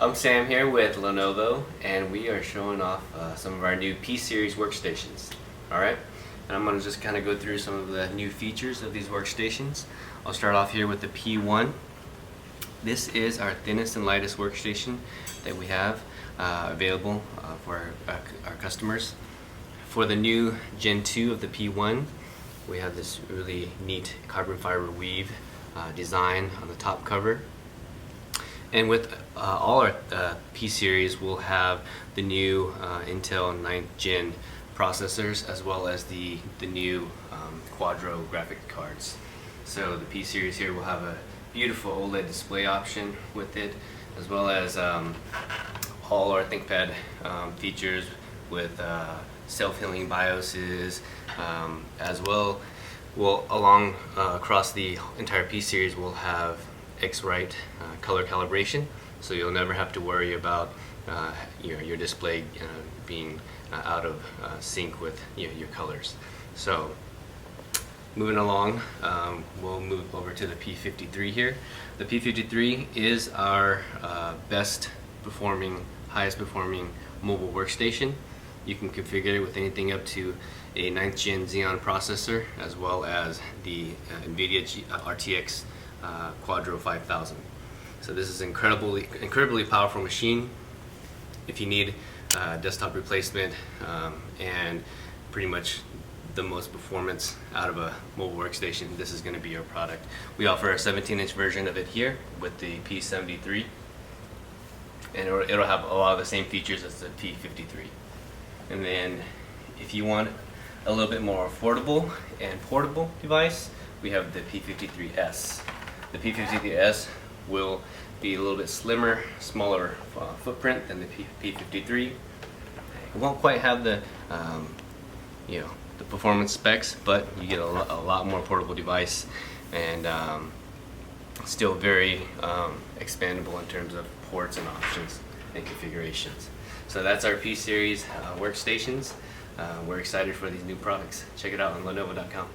I'm Sam here with Lenovo, and we are showing off some of our new P Series workstations. Alright, and I'm going to just kind of go through some of the new features of these workstations. I'll start off here with the P1. This is our thinnest and lightest workstation that we have available for our customers. For the new Gen 2 of the P1, we have this really neat carbon fiber weave design on the top cover. And with all our P series, we'll have the new Intel 9th Gen processors, as well as the new Quadro graphic cards. So the P series here will have a beautiful OLED display option with it, as well as all our ThinkPad features with self-healing BIOSes, as well. Along across the entire P series, we'll have X-Rite color calibration, so you'll never have to worry about your display being out of sync with your colors. So moving along, we'll move over to the P53 here. The P53 is our best performing, highest performing mobile workstation. You can configure it with anything up to a 9th Gen Xeon processor, as well as the NVIDIA RTX Quadro 5000. So this is incredibly powerful machine. If you need desktop replacement and pretty much the most performance out of a mobile workstation, this is going to be your product. We offer a 17-inch version of it here with the P73, and it'll have a lot of the same features as the P53. And then if you want a little bit more affordable and portable device, we have the P53s. The P53s will be a little bit slimmer, smaller footprint than the P53. It won't quite have the the performance specs, but you get a lot more portable device, and still very expandable in terms of ports and options and configurations. So that's our P series workstations. We're excited for these new products. Check it out on Lenovo.com.